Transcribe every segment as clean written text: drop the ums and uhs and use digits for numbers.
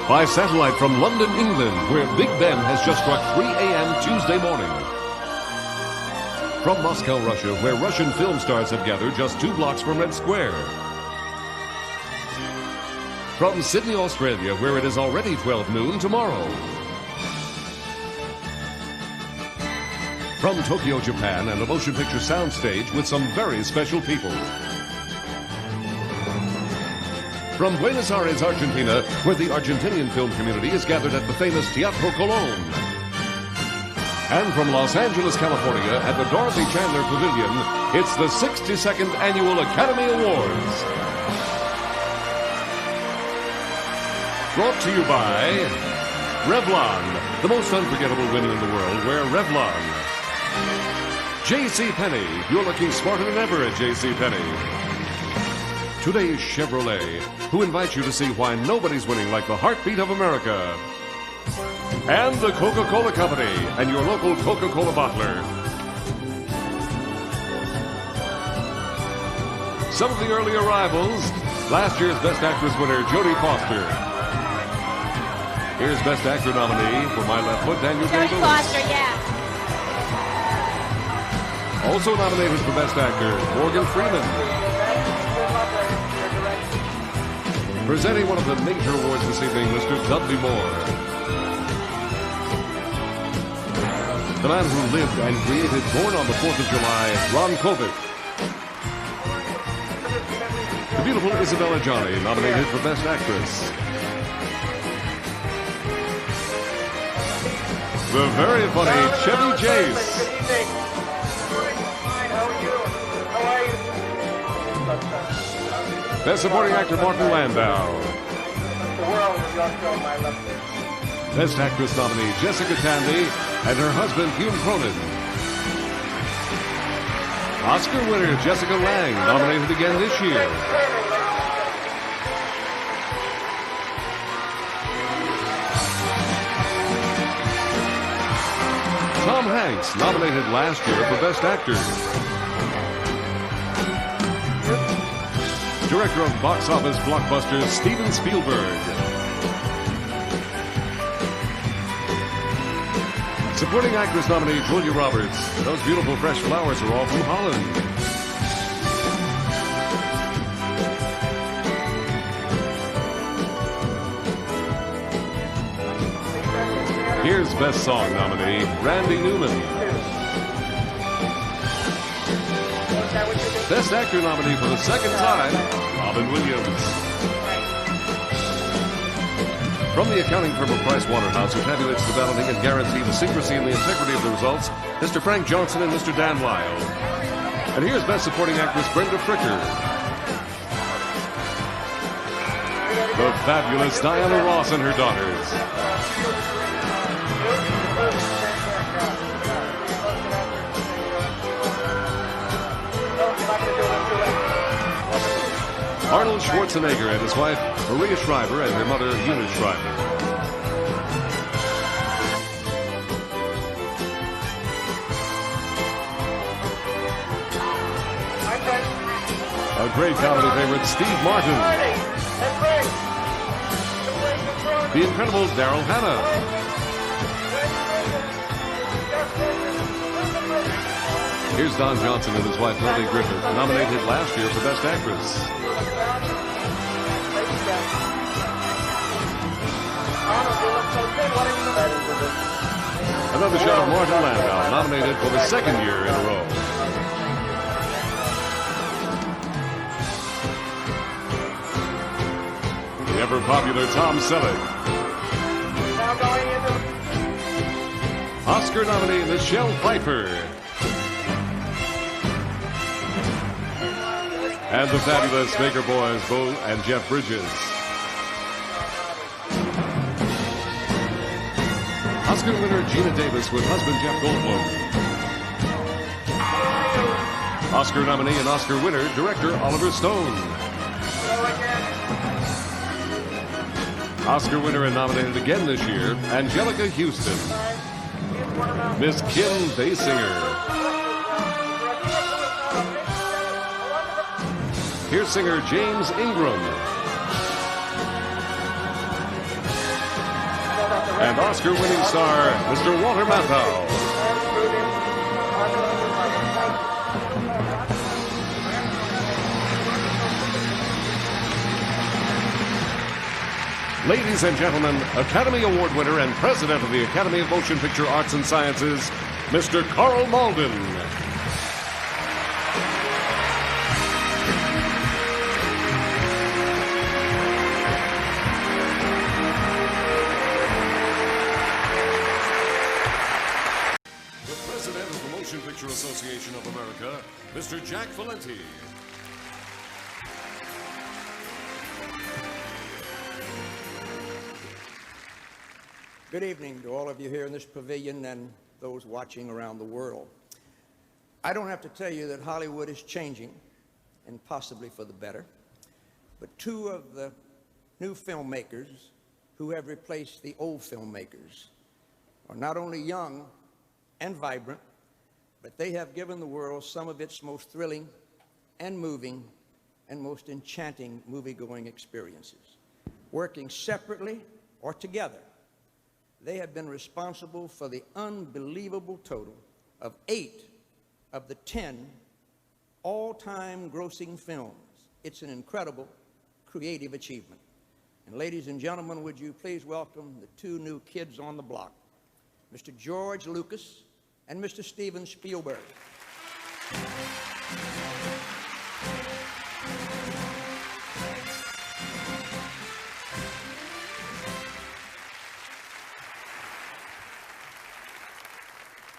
By satellite from London, England, where Big Ben has just struck 3 a.m. Tuesday morning. From Moscow, Russia, where Russian film stars have gathered just 2 blocks from Red Square. From Sydney, Australia, where it is already 12 noon tomorrow. From Tokyo, Japan, and a motion picture soundstage with some very special people. From Buenos Aires, Argentina, where the Argentinian film community is gathered at the famous Teatro Colón. And from Los Angeles, California, at the Dorothy Chandler Pavilion, it's the 62nd Annual Academy Awards. Brought to you by Revlon, the most unforgettable women in the world wear Revlon. J.C. Penney, you're looking smarter than ever at J.C. Penney. Today's Chevrolet, who invites you to see why nobody's winning like the heartbeat of America. And the Coca-Cola Company and your local Coca-Cola bottler. Some of the early arrivals, last year's Best Actress winner, Jodie Foster. Here's Best Actor nominee for My Left Foot, Daniel Day-Lewis. Jodie Foster, yeah. Also nominated for Best Actor, Morgan Freeman. Presenting one of the major awards this evening, Mr. Dudley Moore. The man who lived and created Born on the 4th of July, Ron Kovic. The beautiful Isabella Johnny, nominated for Best Actress. The very funny Chevy Chase. Best Supporting Actor Martin Landau. Best Actress nominee Jessica Tandy and her husband Hugh Cronin. Oscar winner Jessica Lange, nominated again this year. Tom Hanks, nominated last year for Best Actor. Director of box office blockbusters Steven Spielberg. Supporting actress nominee Julia Roberts. Those beautiful fresh flowers are all from Holland. Here's Best Song nominee Randy Newman. Best Actor nominee for the second time, Robin Williams. From the accounting firm of Price Waterhouse, who tabulates the balloting and guarantee the secrecy and the integrity of the results, Mr. Frank Johnson and Mr. Dan Lyle. And here's Best Supporting Actress Brenda Fricker. The fabulous Diana Ross and her daughters. Arnold Schwarzenegger and his wife, Maria Shriver, and her mother, Eunice Shriver. A great comedy favorite, Steve Martin. The incredible Daryl Hannah. Here's Don Johnson and his wife, Lily Griffith, nominated last year for Best Actress. Another shot of Martin Landau, nominated for the second year in a row. The ever-popular Tom Selleck. Oscar nominee Michelle Pfeiffer. And the fabulous Baker Boys, Bo and Jeff Bridges. Oscar winner Gina Davis with husband Jeff Goldblum. Oscar nominee and Oscar winner, director Oliver Stone. Oscar winner and nominated again this year, Angelica Houston. Miss Kim Basinger. Here's singer James Ingram. and Oscar-winning star, Mr. Walter Matthau. Ladies and gentlemen, Academy Award winner and president of the Academy of Motion Picture Arts and Sciences, Mr. Carl Malden. The president of the Motion Picture Association of America, Mr. Jack Valenti. Good evening to all of you here in this pavilion and those watching around the world. I don't have to tell you that Hollywood is changing, and possibly for the better, but two of the new filmmakers who have replaced the old filmmakers are not only young and vibrant, but they have given the world some of its most thrilling and moving and most enchanting movie-going experiences. Working separately or together, they have been responsible for the unbelievable total of 8 of the 10 all-time grossing films. It's an incredible creative achievement. And ladies and gentlemen, would you please welcome the two new kids on the block, Mr. George Lucas and Mr. Steven Spielberg.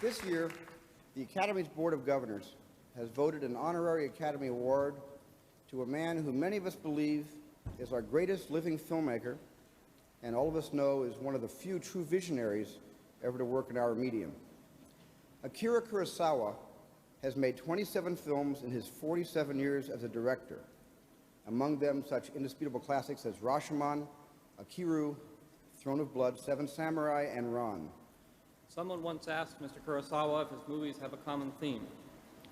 This year, the Academy's Board of Governors has voted an honorary Academy Award to a man who many of us believe is our greatest living filmmaker, and all of us know is one of the few true visionaries ever to work in our medium. Akira Kurosawa has made 27 films in his 47 years as a director, among them such indisputable classics as Rashomon, Akira, Throne of Blood, Seven Samurai, and Ran. Someone once asked Mr. Kurosawa if his movies have a common theme.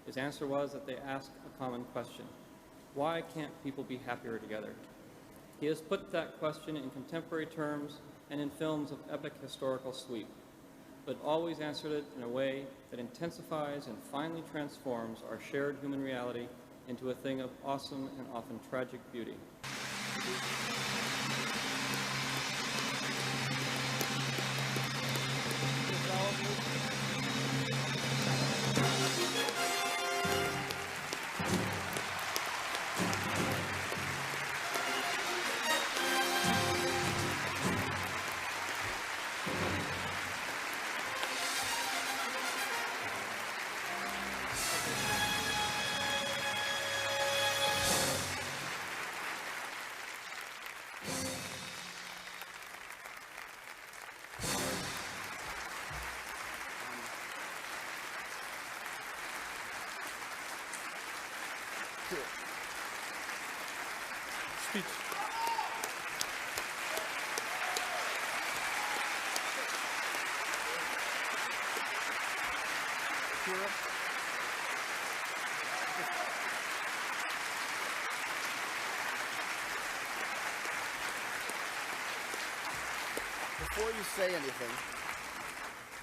His answer was that they ask a common question. Why can't people be happier together? He has put that question in contemporary terms and in films of epic historical sweep, but always answered it in a way that intensifies and finally transforms our shared human reality into a thing of awesome and often tragic beauty. Speech.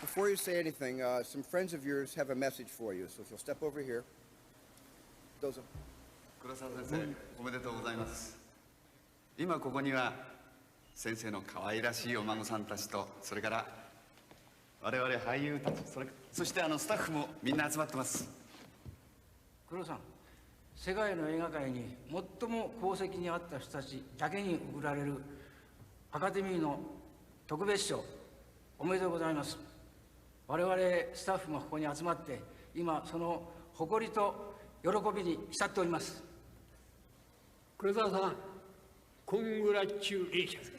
Before you say anything, some friends of yours have a message for you, so if you'll step over here. どうぞ。黒沢先生、おめでとうございます。今ここには先生の可愛らしいお孫さんたちと、それから我々俳優たち、そしてスタッフもみんな集まってます。黒さん、世界の映画界に最も功績にあった人たちだけに贈られるアカデミーの特別賞、おめでとうございます。我々スタッフもここに集まって今その誇りと喜びに浸っております。黒沢さん、コングラチュレーション。先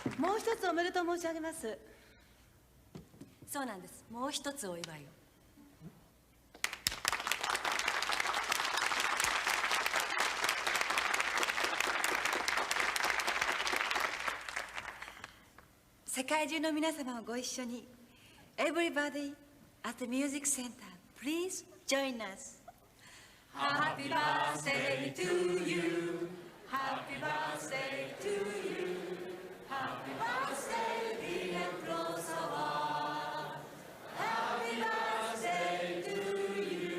生、もう一つおめでとう申し上げます。そうなんです。もう一つお祝いを。世界中の皆様もご一緒に Everybody at the Music Center, please join us. Happy birthday to you. Happy birthday to you. Happy birthday, dear Kurosawa. Happy birthday to you.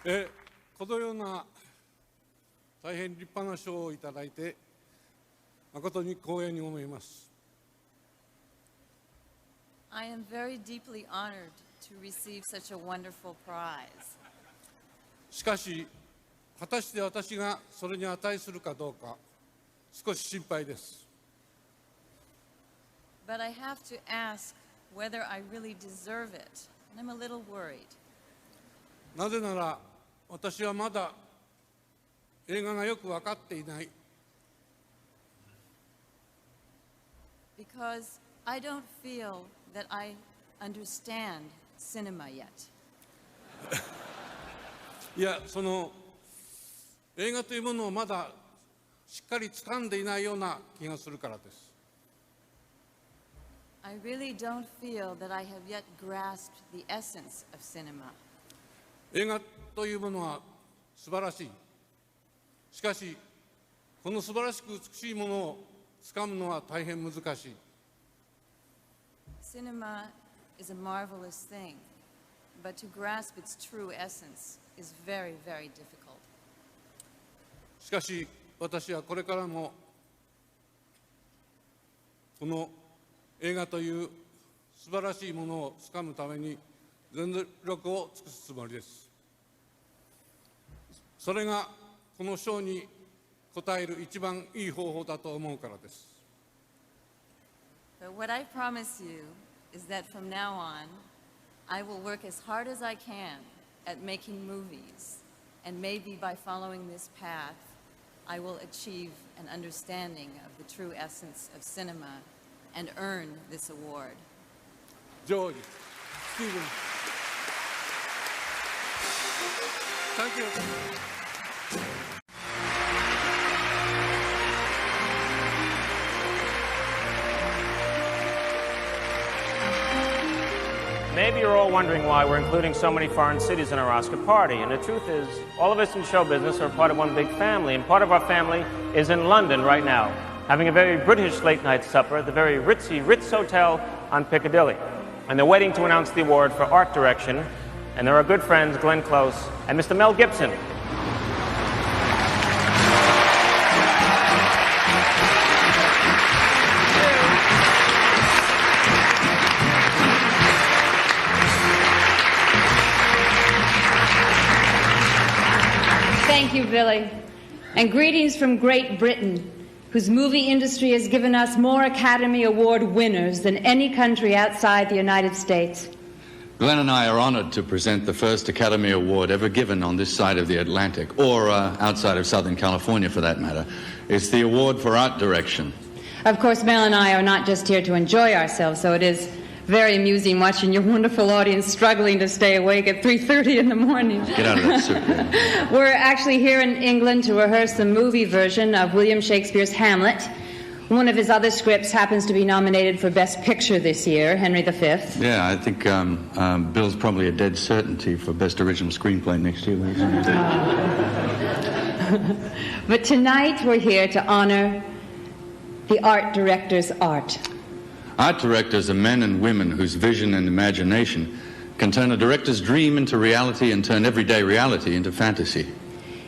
네, このような大変立派な賞をいただいて誠に光栄に思います。I am very deeply honored to receive such a wonderful prize. しかし、果たして私がそれに値するかどうか少し心配です。But I have to ask whether I really deserve it, and I'm a little worried. なぜなら私はまだ映画がよく分かっていない。Because I don't feel that I understand cinema yet. いや、その映画というものをまだしっかり掴んでいないような気がするからです。I really don't feel that I have yet grasped the essence of cinema. 映画というものは素晴らしい。しかし、この素晴らしく美しいものを掴むのは大変難しい。Cinema is a marvelous thing, but to grasp its true essence is very, very difficult. しかし、私はこれからもこの映画という素晴らしいものを掴むために全力を尽くすつもりです。それがこの賞に応える一番いい方法だと思うからです。But what I promise you is that from now on, I will work as hard as I can at making movies, and maybe by following this path, I will achieve an understanding of the true essence of cinema and earn this award. Joey, Stephen. Thank you. Maybe you're all wondering why we're including so many foreign cities in our Oscar party, and the truth is, all of us in show business are part of one big family, and part of our family is in London right now, having a very British late-night supper at the very ritzy Ritz Hotel on Piccadilly. And they're waiting to announce the award for art direction, and they're our good friends Glenn Close and Mr. Mel Gibson. Thank you, Billy. And greetings from Great Britain, whose movie industry has given us more Academy Award winners than any country outside the United States. Glenn and I are honored to present the first Academy Award ever given on this side of the Atlantic, or outside of Southern California for that matter. It's the award for art direction. Of course, Mel and I are not just here to enjoy ourselves, so it is very amusing watching your wonderful audience struggling to stay awake at 3:30 in the morning. Get out of that soup, man. We're actually here in England to rehearse the movie version of William Shakespeare's Hamlet. One of his other scripts happens to be nominated for Best Picture this year, Henry V. Yeah, I think Bill's probably a dead certainty for Best Original Screenplay next year. But tonight we're here to honor the art director's art. Art directors are men and women whose vision and imagination can turn a director's dream into reality and turn everyday reality into fantasy.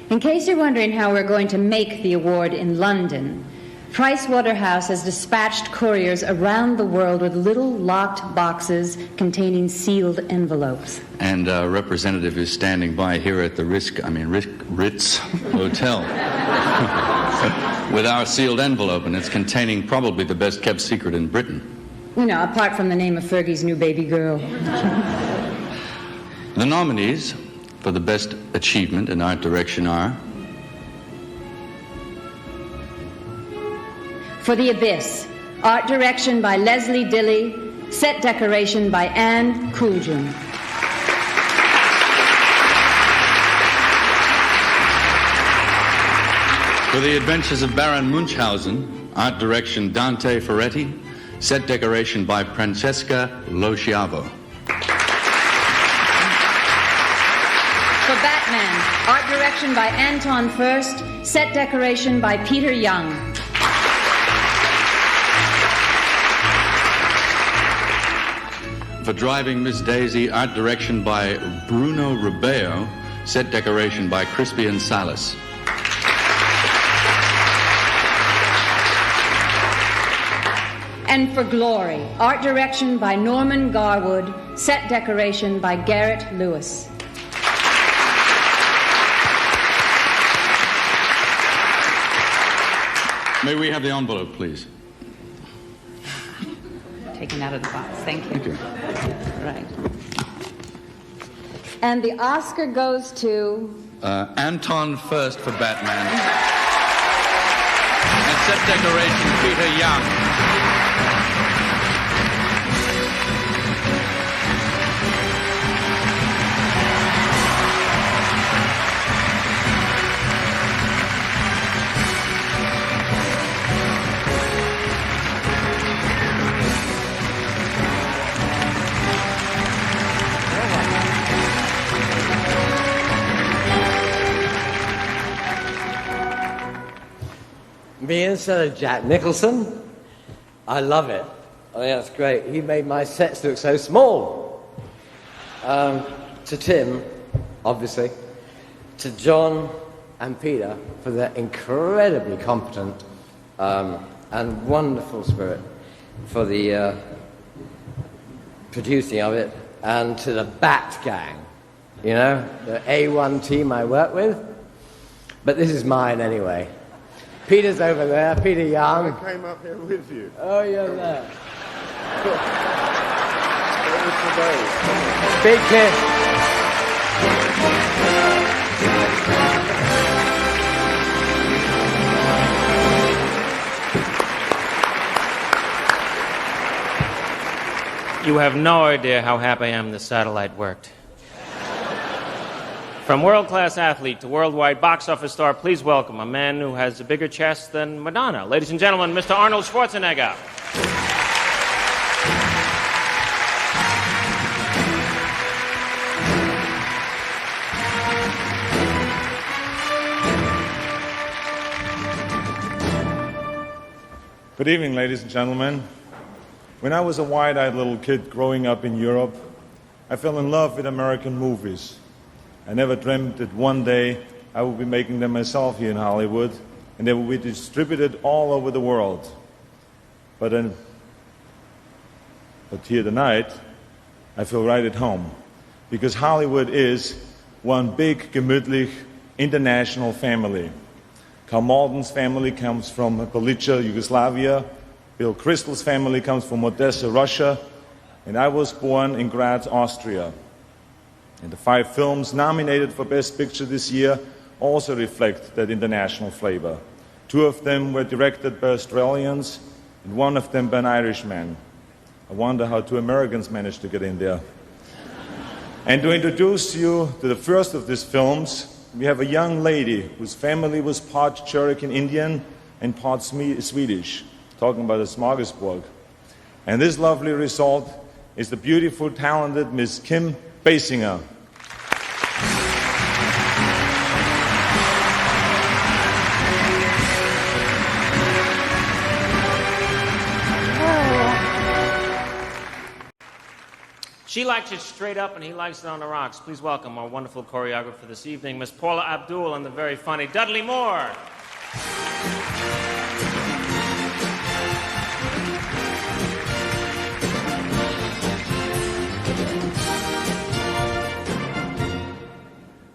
In case you're wondering how we're going to make the award in London, Pricewaterhouse has dispatched couriers around the world with little locked boxes containing sealed envelopes. And a representative is standing by here at the Ritz Hotel with our sealed envelope, and it's containing probably the best kept secret in Britain. You know, apart from the name of Fergie's new baby girl. The nominees for the best achievement in art direction are: For The Abyss, art direction by Leslie Dilley, set decoration by Anne Kuljin. For The Adventures of Baron Munchausen, art direction Dante Ferretti, set decoration by Francesca Lo Schiavo. For Batman, art direction by Anton Furst, set decoration by Peter Young. For Driving Miss Daisy, art direction by Bruno Rubeo, set decoration by Crispian Salas. And for Glory, art direction by Norman Garwood, set decoration by Garrett Lewis. May we have the envelope, please? Taken out of the box. Thank you. Thank you. Right. And the Oscar goes to... Anton Furst for Batman. And set decoration Peter Young. Me instead of Jack Nicholson? I love it. I think that's great. He made my sets look so small. To Tim, obviously, to John and Peter for their incredibly competent and wonderful spirit for the producing of it, and to the Bat Gang, you know, the A1 team I work with. But this is mine anyway. Peter's over there, Peter Young. I came up here with you. Oh, you're there. Big kiss. You have no idea how happy I am this satellite worked. From world-class athlete to worldwide box office star, please welcome a man who has a bigger chest than Madonna. Ladies and gentlemen, Mr. Arnold Schwarzenegger. Good evening, ladies and gentlemen. When I was a wide-eyed little kid growing up in Europe, I fell in love with American movies. I never dreamt that one day I would be making them myself here in Hollywood, and they would be distributed all over the world. But here tonight, I feel right at home, because Hollywood is one big, gemütlich, international family. Karl Malden's family comes from Galicia, Yugoslavia. Bill Crystal's family comes from Odessa, Russia. And I was born in Graz, Austria. And the 5 films nominated for Best Picture this year also reflect that international flavor. 2 of them were directed by Australians, and 1 of them by an Irishman. I wonder how 2 Americans managed to get in there. And to introduce you to the first of these films, we have a young lady whose family was part Cherokee Indian and part Swedish, talking about a smorgasbord. And this lovely result is the beautiful, talented Miss Kim Basinger. She likes it straight up and he likes it on the rocks. Please welcome our wonderful choreographer this evening, Miss Paula Abdul, and the very funny Dudley Moore.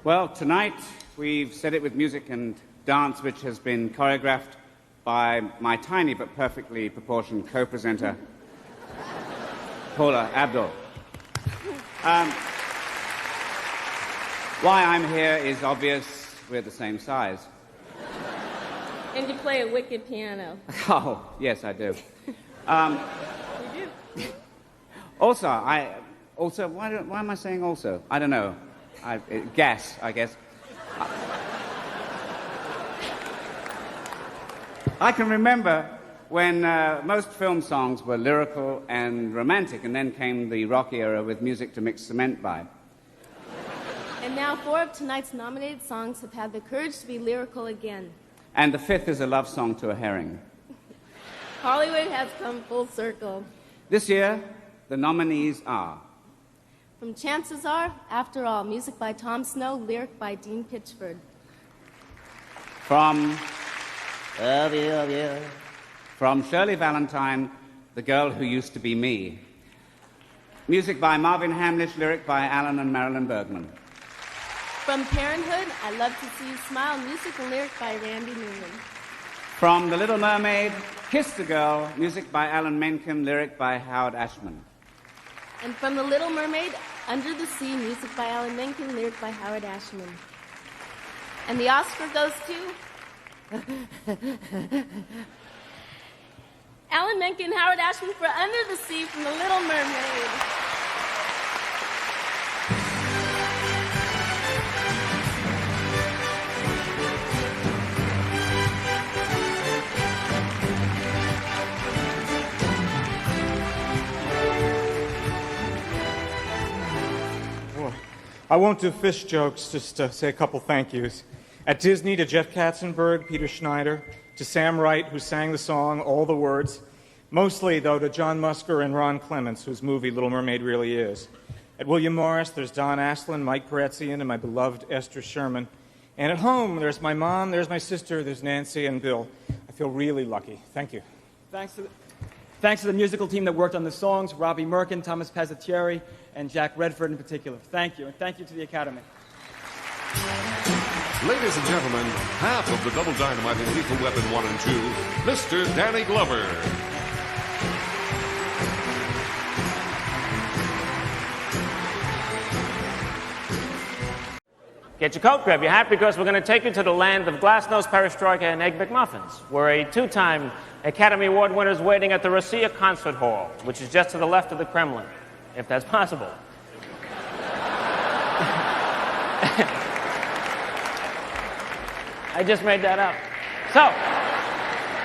Well, tonight we've said it with music and dance, which has been choreographed by my tiny but perfectly proportioned co-presenter, Paula Abdul. Why I'm here is obvious. We're the same size. And you play a wicked piano. Oh, yes, I do. You do. Also, why am I saying also? I don't know. Gas, I guess. I can remember when most film songs were lyrical and romantic, and then came the rock era with music to mix cement by. And now 4 of tonight's nominated songs have had the courage to be lyrical again. And the 5th is a love song to a herring. Hollywood has come full circle. This year, the nominees are... From Chances Are, After All, music by Tom Snow, lyric by Dean Pitchford. From Shirley Valentine, The Girl Who Used to Be Me. Music by Marvin Hamlish, lyric by Alan and Marilyn Bergman. From Parenthood, I Love to See You Smile, music and lyric by Randy Newman. From The Little Mermaid, Kiss the Girl, music by Alan Menken, lyric by Howard Ashman. And from The Little Mermaid, Under the Sea, music by Alan Menken, lyric by Howard Ashman. And the Oscar goes to... Alan Menken and Howard Ashman for Under the Sea from The Little Mermaid. I won't do fish jokes, just say a couple thank yous. At Disney, to Jeff Katzenberg, Peter Schneider, to Sam Wright, who sang the song, all the words. Mostly, though, to John Musker and Ron Clements, whose movie Little Mermaid really is. At William Morris, there's Don Aslan, Mike Peretzian, and my beloved Esther Sherman. And at home, there's my mom, there's my sister, there's Nancy and Bill. I feel really lucky. Thank you. Thanks to the musical team that worked on the songs, Robbie Merkin, Thomas Pazzatieri, and Jack Redford in particular. Thank you, and thank you to the Academy. Ladies and gentlemen, half of the Double Dynamite and Lethal Weapon 1 and 2, Mr. Danny Glover. Get your coat, grab your hat, because we're going to take you to the land of Glasnost, Perestroika, and Egg McMuffins, where a 2-time Academy Award winner is waiting at the Rossiya Concert Hall, which is just to the left of the Kremlin, if that's possible. I just made that up. So,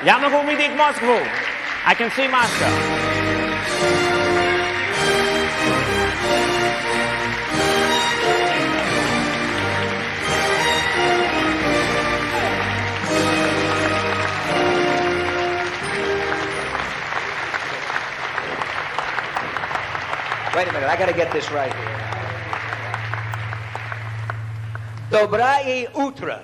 я могу увидеть Москву. I can see Moscow. Wait a minute, I gotta get this right here. Dobraye Utra.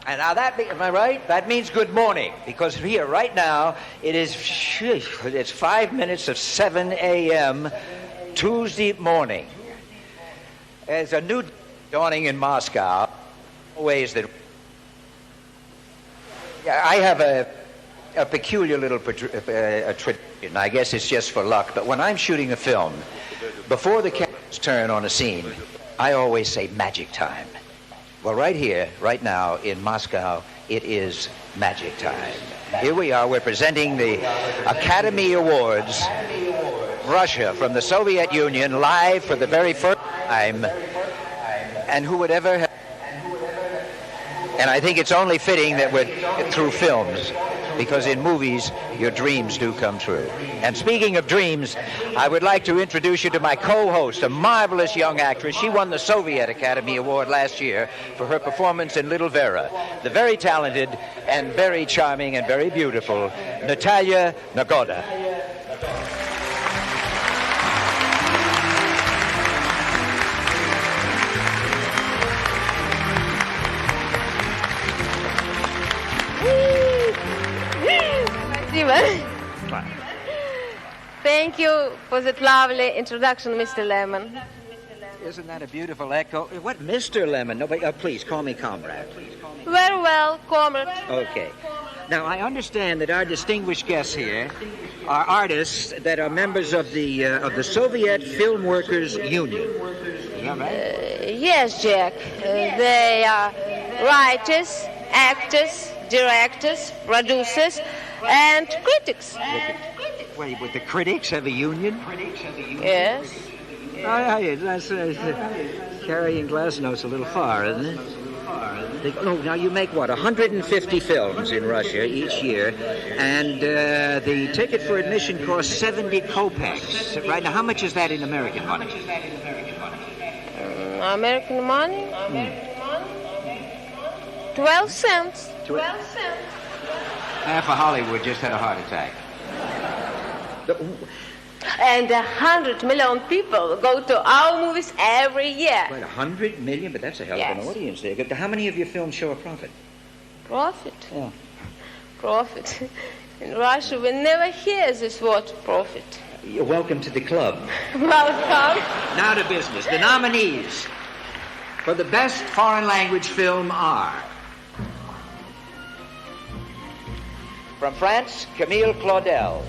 And now am I right? That means good morning, because here, right now, it's 5 minutes of 7 a.m. Tuesday morning. There's a new dawning in Moscow. Ways that I have a peculiar little tradition. I guess it's just for luck, but when I'm shooting a film, before the cameras turn on a scene, I always say magic time. Well, right here, right now, in Moscow, it is magic time. Here we are, we're presenting the Academy Awards, Russia, from the Soviet Union, live for the very first time. And who would ever have... And I think it's only fitting that we're through films, because in movies, your dreams do come true. And speaking of dreams, I would like to introduce you to my co-host, a marvelous young actress. She won the Soviet Academy Award last year for her performance in Little Vera. The very talented and very charming and very beautiful Natalia Nagoda. Thank you for that lovely introduction, Mr. Lemon. Isn't that a beautiful echo? What, Mr. Lemon? Nobody, please, call me comrade. Very well, comrade. Okay. Now, I understand that our distinguished guests here are artists that are members of the Soviet Film Workers Union. Is that right? Yes, Jack. They are writers, actors, directors, producers, and critics. Wait, would the critics have a union? Yes. That's carrying Glasnost a little far, isn't it? Oh, now you make what, 150 films in Russia each year, and the ticket for admission costs 70 kopecks. Right now, how much is that in American money? American money? 12 cents. 12 cents. Half of Hollywood just had a heart attack. And 100 million people go to our movies every year. Wait, 100 million? But that's a hell of an audience there. How many of your films show a profit? Profit? Yeah. Profit. In Russia, we never hear this word profit. You're welcome to the club. Welcome. Now to business. The nominees for the best foreign language film are... From France, Camille Claudel.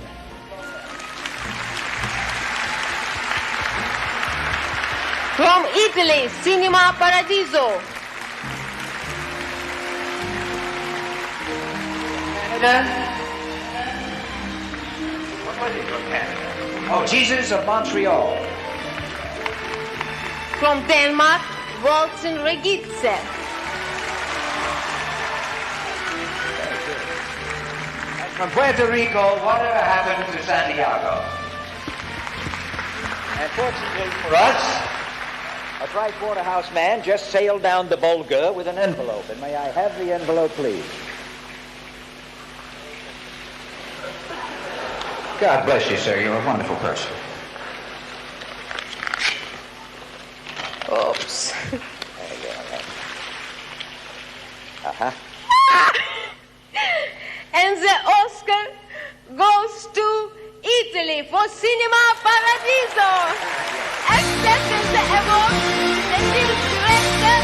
From Italy, Cinema Paradiso. Canada. What was it from Canada? Oh, Jesus of Montreal. From Denmark, Waltzen Regitze. And from Puerto Rico, whatever happened to Santiago? And fortunately for us, a Pricewaterhouse man just sailed down the Volga with an envelope. And may I have the envelope, please? God bless you, sir. You're a wonderful person. Oops. There you go. Uh-huh. And the Oscar goes to Italy for Cinema Paradiso. Accepting the award, the new director,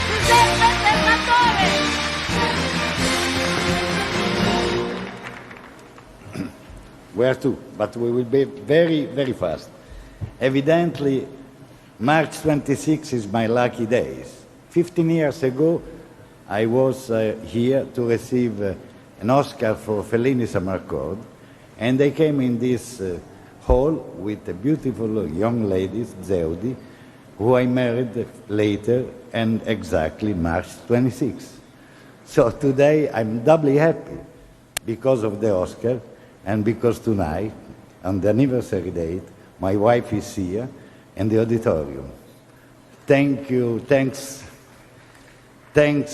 Giuseppe Salvatore. Where to? But we will be very, very fast. Evidently, March 26 is my lucky days. 15 years ago, I was here to receive an Oscar for Fellini's Amarcord, and I came in this hall with a beautiful young lady, Zeudi, who I married later, and exactly March 26. So today I'm doubly happy because of the Oscar, and because tonight, on the anniversary date, my wife is here in the auditorium. Thank you, thanks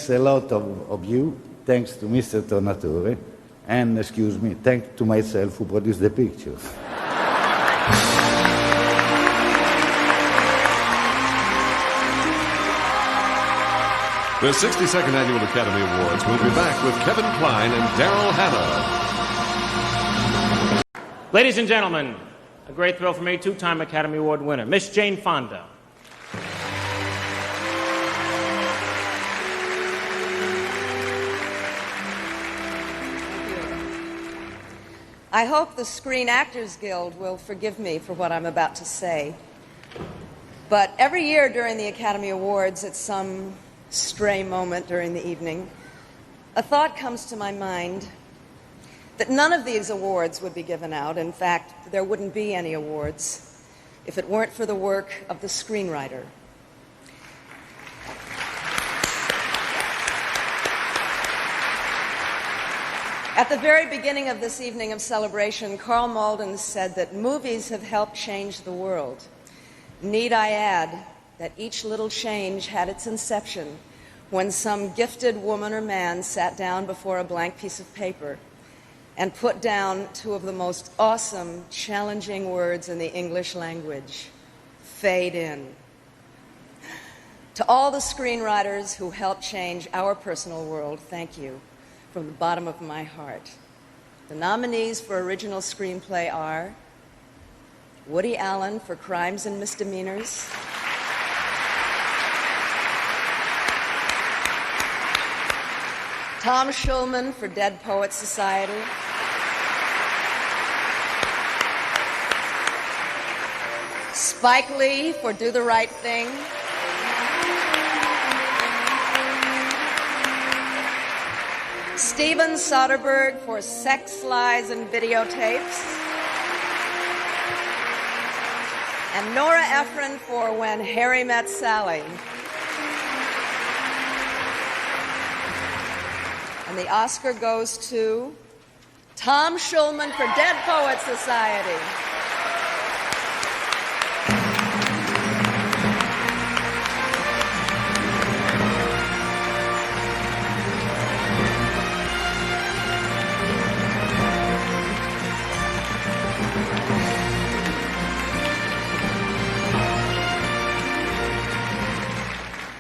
a lot of you, thanks to Mr. Tornatore, and excuse me, thanks to myself who produced the picture. The 62nd Annual Academy Awards will be back with Kevin Kline and Daryl Hannah. Ladies and gentlemen, a great thrill for me, two-time Academy Award winner, Miss Jane Fonda. I hope the Screen Actors Guild will forgive me for what I'm about to say. But every year during the Academy Awards, at some stray moment during the evening, a thought comes to my mind that none of these awards would be given out. In fact, there wouldn't be any awards if it weren't for the work of the screenwriter. At the very beginning of this evening of celebration, Carl Malden said that movies have helped change the world. Need I add that each little change had its inception when some gifted woman or man sat down before a blank piece of paper and put down two of the most awesome, challenging words in the English language: fade in. To all the screenwriters who helped change our personal world, thank you from the bottom of my heart. The nominees for original screenplay are Woody Allen for Crimes and Misdemeanors, Tom Schulman for Dead Poets Society, Spike Lee for Do the Right Thing, Steven Soderbergh for Sex, Lies, and Videotapes, and Nora Ephron for When Harry Met Sally. And the Oscar goes to Tom Schulman for Dead Poets Society.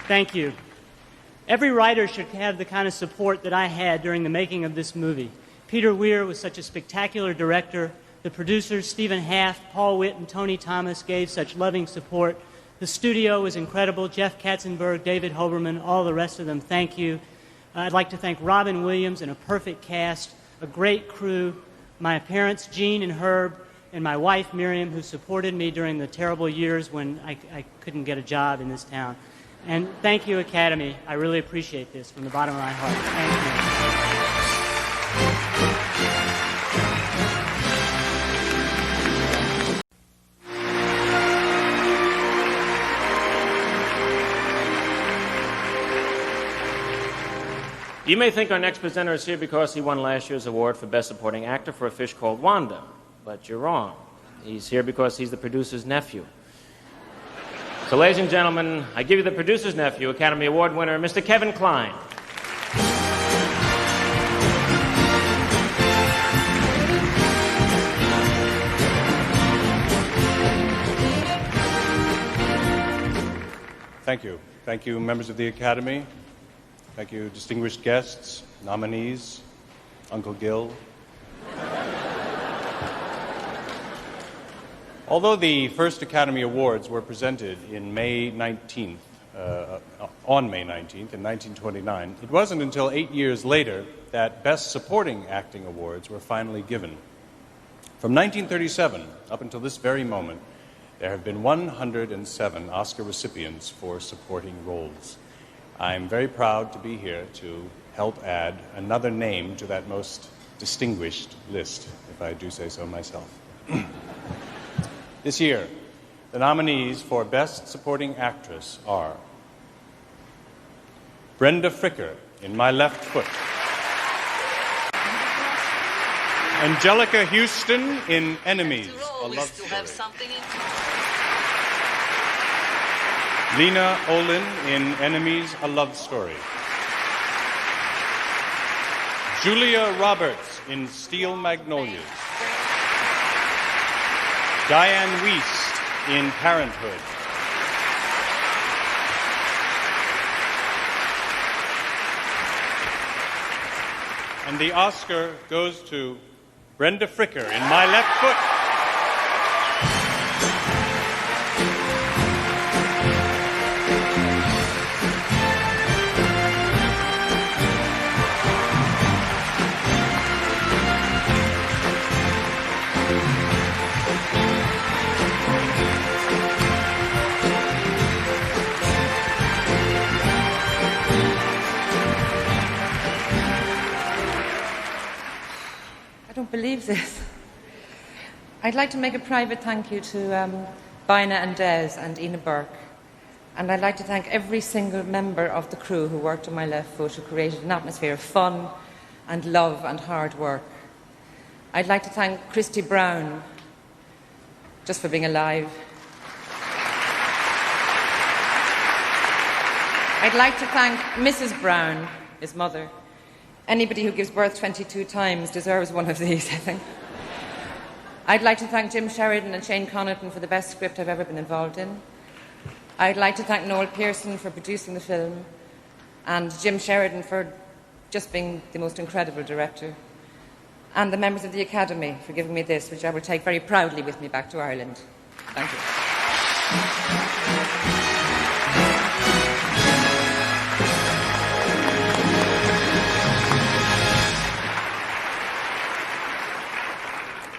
Thank you. Every writer should have the kind of support that I had during the making of this movie. Peter Weir was such a spectacular director. The producers, Stephen Haft, Paul Witt, and Tony Thomas, gave such loving support. The studio was incredible. Jeff Katzenberg, David Hoberman, all the rest of them, thank you. I'd like to thank Robin Williams and a perfect cast, a great crew, my parents, Gene and Herb, and my wife, Miriam, who supported me during the terrible years when I couldn't get a job in this town. And thank you, Academy. I really appreciate this from the bottom of my heart. Thank you. You may think our next presenter is here because he won last year's award for Best Supporting Actor for A Fish Called Wanda, but you're wrong. He's here because he's the producer's nephew. So, ladies and gentlemen, I give you the producer's nephew, Academy Award winner, Mr. Kevin Kline. Thank you. Thank you, members of the Academy. Thank you, distinguished guests, nominees, Uncle Gil. Although the first Academy Awards were presented in May 19th, on May 19th in 1929, it wasn't until 8 years later that Best Supporting Acting Awards were finally given. From 1937 up until this very moment, there have been 107 Oscar recipients for supporting roles. I'm very proud to be here to help add another name to that most distinguished list, if I do say so myself. This year, the nominees for Best Supporting Actress are Brenda Fricker in My Left Foot, Angelica Houston in Enemies, a love story, Lena Olin in Enemies, a love story, Julia Roberts in Steel Magnolias, Diane Wiest in Parenthood, and the Oscar goes to Brenda Fricker in My Left Foot. I don't believe this. I'd like to make a private thank you to Bina and Des and Ina Burke. And I'd like to thank every single member of the crew who worked on My Left Foot, who created an atmosphere of fun and love and hard work. I'd like to thank Christy Brown, just for being alive. I'd like to thank Mrs. Brown, his mother. Anybody who gives birth 22 times deserves one of these, I think. I'd like to thank Jim Sheridan and Shane Connaughton for the best script I've ever been involved in. I'd like to thank Noel Pearson for producing the film, and Jim Sheridan for just being the most incredible director, and the members of the Academy for giving me this, which I will take very proudly with me back to Ireland. Thank you.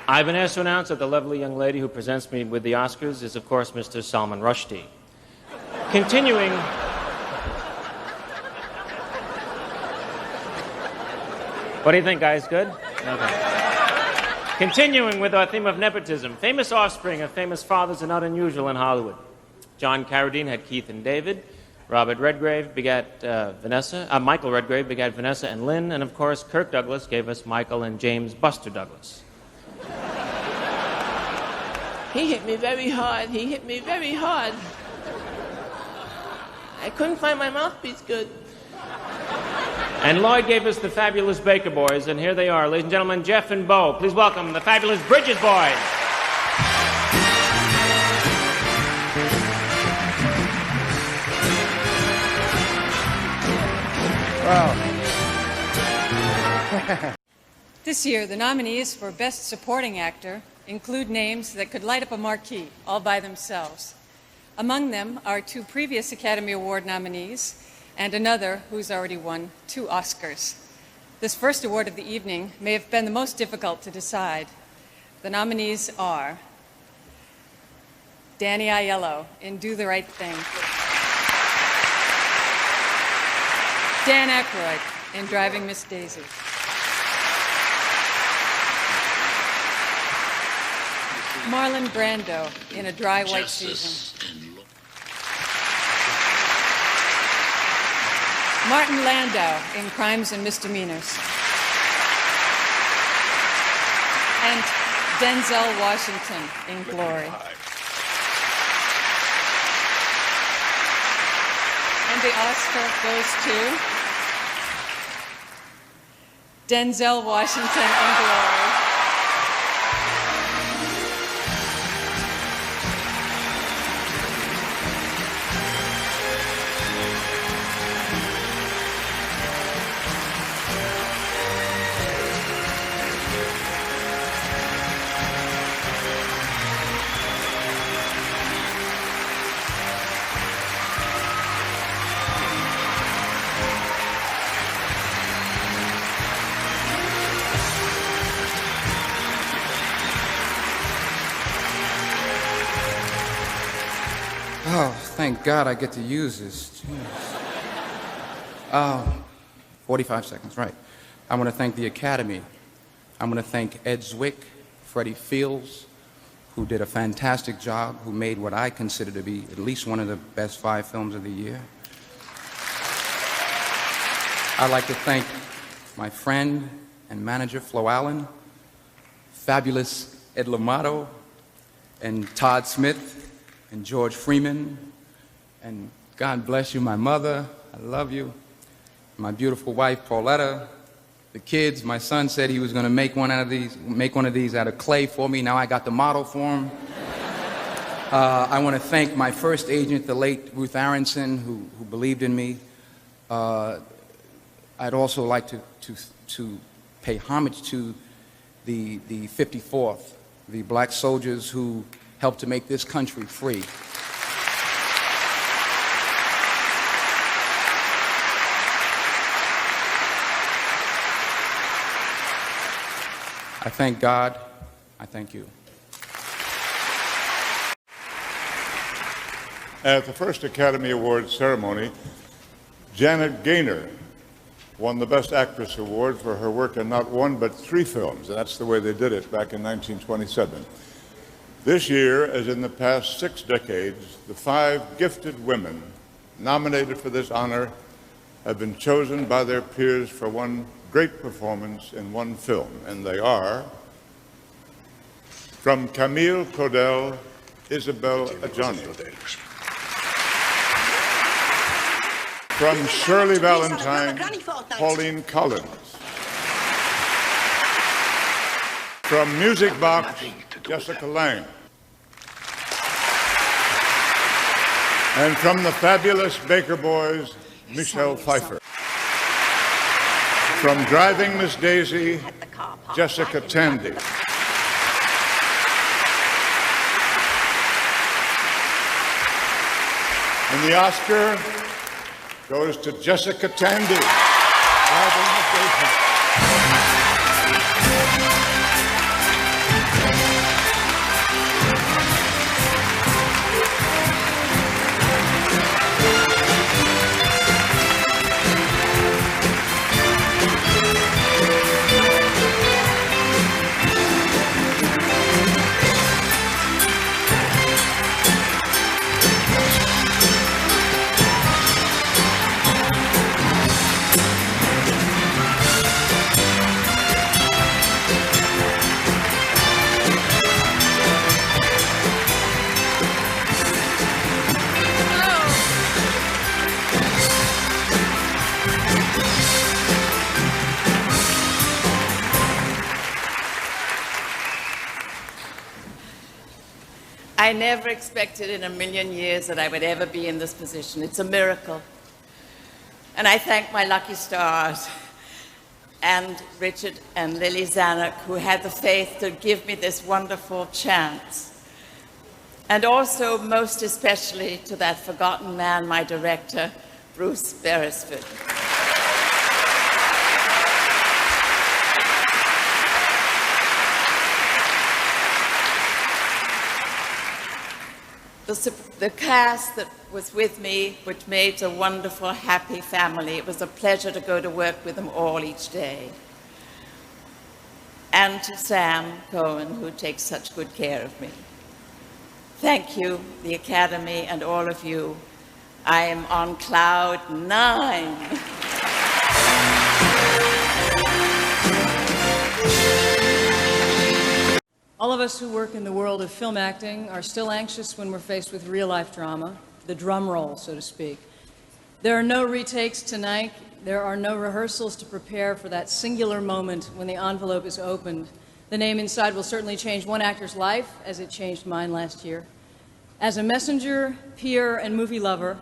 I've been asked to announce that the lovely young lady who presents me with the Oscars is, of course, Mr. Salman Rushdie. Continuing... What do you think, guys? Good? Okay. Continuing with our theme of nepotism, famous offspring of famous fathers are not unusual in Hollywood. John Carradine had Keith and David. Robert Redgrave begat Michael Redgrave begat Vanessa and Lynn, and of course Kirk Douglas gave us Michael and James Buster Douglas. He hit me very hard. He hit me very hard. I couldn't find my mouthpiece good. And Lloyd gave us the fabulous Baker Boys, and here they are, ladies and gentlemen, Jeff and Bo. Please welcome the fabulous Bridges Boys. Wow. This year, the nominees for Best Supporting Actor include names that could light up a marquee all by themselves. Among them are 2 previous Academy Award nominees and another who's already won 2 Oscars. This first award of the evening may have been the most difficult to decide. The nominees are Danny Aiello in Do the Right Thing, Dan Aykroyd in Driving Miss Daisy, Marlon Brando in A Dry White Season, Martin Landau in Crimes and Misdemeanors, and Denzel Washington in Glory. And the Oscar goes to Denzel Washington in Glory. Oh, thank God I get to use this. 45 seconds, right. I want to thank the Academy. I want to thank Ed Zwick, Freddie Fields, who did a fantastic job, who made what I consider to be at least one of the best 5 films of the year. I'd like to thank my friend and manager, Flo Allen, fabulous Ed Lamato, and Todd Smith, and George Freeman, and God bless you, my mother, I love you, my beautiful wife, Pauletta, the kids. My son said he was going to make one of these out of clay for me. Now I got the model for him. I want to thank my first agent, the late Ruth Aronson, who believed in me. I'd also like to pay homage to the 54th, the black soldiers who helped to make this country free. I thank God. I thank you. At the first Academy Awards ceremony, Janet Gaynor won the Best Actress Award for her work in not 1 but 3 films, and that's the way they did it back in 1927. This year, as in the past 6 decades, the 5 gifted women nominated for this honor have been chosen by their peers for one great performance in one film, and they are, from Camille Claudel, Isabel Adjani. From Shirley Valentine, Pauline Collins. From Music Box, Jessica Lange. And from the fabulous Baker Boys, Michelle Pfeiffer. From Driving Miss Daisy, Jessica Tandy. And the Oscar goes to Jessica Tandy. Driving Miss Daisy. I never expected in a million years that I would ever be in this position. It's a miracle. And I thank my lucky stars and Richard and Lily Zanuck, who had the faith to give me this wonderful chance. And also, most especially, to that forgotten man, my director, Bruce Beresford. The cast that was with me, which made a wonderful, happy family. It was a pleasure to go to work with them all each day. And to Sam Cohen, who takes such good care of me. Thank you, the Academy, and all of you. I am on cloud 9. All of us who work in the world of film acting are still anxious when we're faced with real-life drama, the drum roll, so to speak. There are no retakes tonight. There are no rehearsals to prepare for that singular moment when the envelope is opened. The name inside will certainly change one actor's life, as it changed mine last year. As a messenger, peer, and movie lover,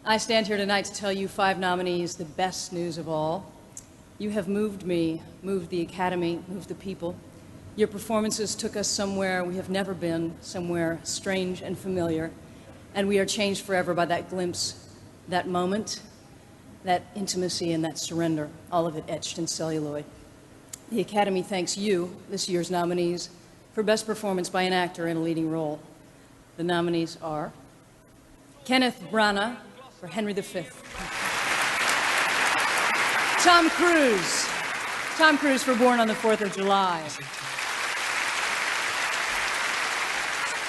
I stand here tonight to tell you 5 nominees the best news of all. You have moved me, moved the Academy, moved the people. Your performances took us somewhere we have never been, somewhere strange and familiar, and we are changed forever by that glimpse, that moment, that intimacy, and that surrender, all of it etched in celluloid. The Academy thanks you, this year's nominees, for Best Performance by an Actor in a Leading Role. The nominees are Kenneth Branagh for Henry V. Tom Cruise for Born on the 4th of July.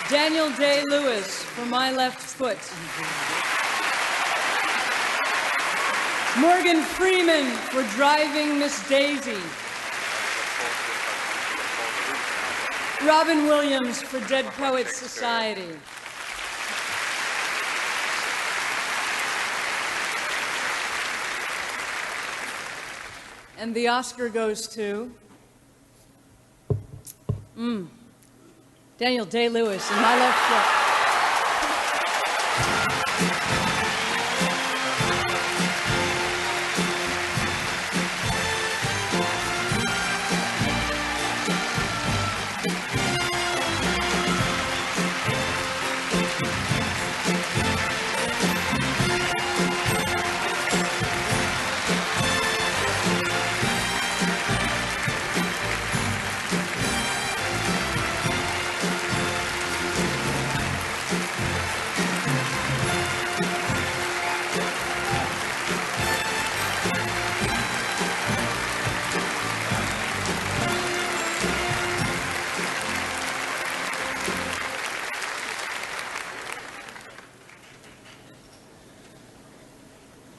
Daniel Day-Lewis for My Left Foot. Morgan Freeman for Driving Miss Daisy. Robin Williams for Dead Poets Society. And the Oscar goes to Daniel Day-Lewis in My Left Foot.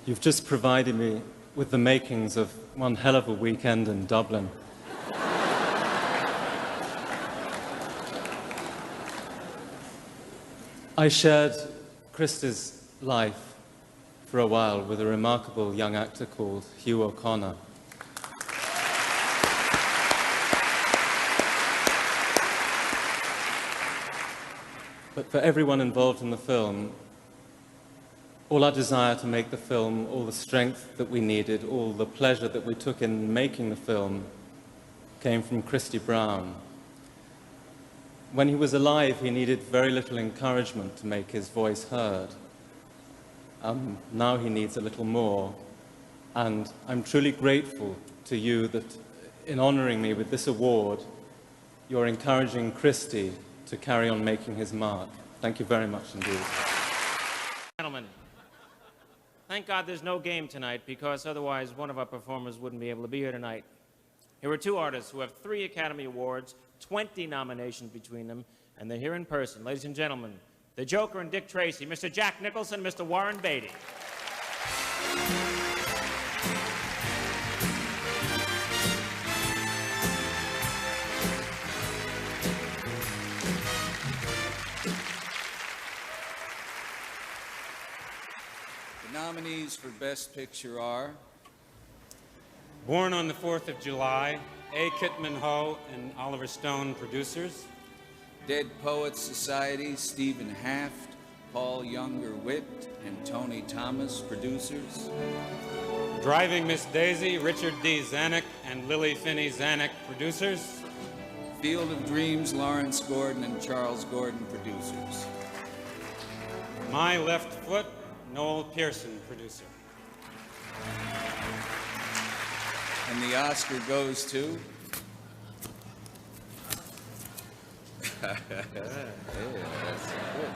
You've just provided me with the makings of one hell of a weekend in Dublin. I shared Christa's life for a while with a remarkable young actor called Hugh O'Connor. But for everyone involved in the film, all our desire to make the film, all the strength that we needed, all the pleasure that we took in making the film came from Christy Brown. When he was alive, he needed very little encouragement to make his voice heard. Now he needs a little more. And I'm truly grateful to you that in honoring me with this award, you're encouraging Christy to carry on making his mark. Thank you very much indeed. Gentlemen, thank God there's no game tonight, because otherwise one of our performers wouldn't be able to be here tonight. Here are 2 artists who have 3 Academy Awards, 20 nominations between them, and they're here in person. Ladies and gentlemen, the Joker and Dick Tracy, Mr. Jack Nicholson, Mr. Warren Beatty. Nominees for Best Picture are Born on the 4th of July, A. Kitman Ho and Oliver Stone producers. Dead Poets Society, Stephen Haft, Paul Younger-Witt, and Tony Thomas, producers. Driving Miss Daisy, Richard D. Zanuck and Lily Finney Zanuck, producers. Field of Dreams, Lawrence Gordon and Charles Gordon, producers. My Left Foot, Noel Pearson, producer. And the Oscar goes to... Yeah, that's good.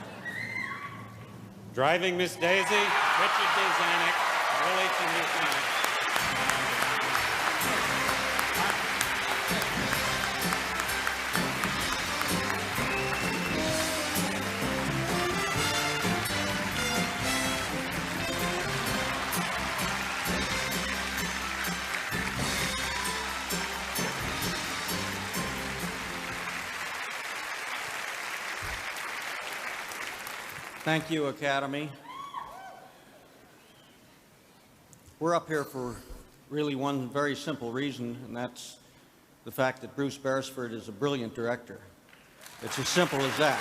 Driving Miss Daisy, Richard D. Zanuck, Lily Finney Zanuck. Thank you, Academy. We're up here for really one very simple reason, and that's the fact that Bruce Beresford is a brilliant director. It's as simple as that.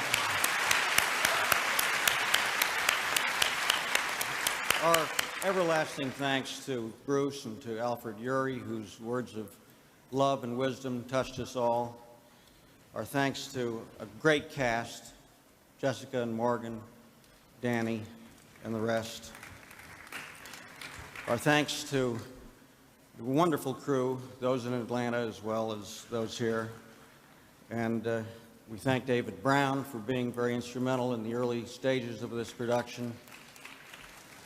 Our everlasting thanks to Bruce and to Alfred Urey, whose words of love and wisdom touched us all. Our thanks to a great cast, Jessica and Morgan, Danny, and the rest. Our thanks to the wonderful crew, those in Atlanta as well as those here. And we thank David Brown for being very instrumental in the early stages of this production.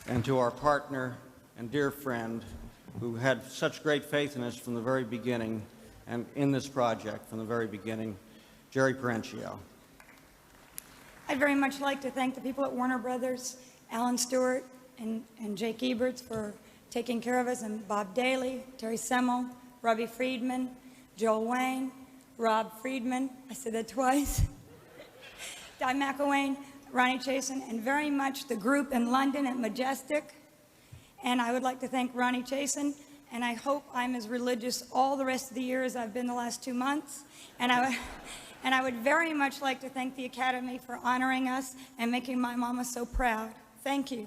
And to our partner and dear friend who had such great faith in us from the very beginning and in this project from the very beginning, Jerry Perenchio. I'd very much like to thank the people at Warner Brothers, Alan Stewart and Jake Eberts for taking care of us, and Bob Daly, Terry Semmel, Robbie Friedman, Joel Wayne, Rob Friedman, I said that twice, Di McElwain, Ronnie Chasen, and very much the group in London at Majestic. And I would like to thank Ronnie Chasen, and I hope I'm as religious all the rest of the year as I've been the last 2 months. And I would very much like to thank the Academy for honoring us and making my mama so proud. Thank you.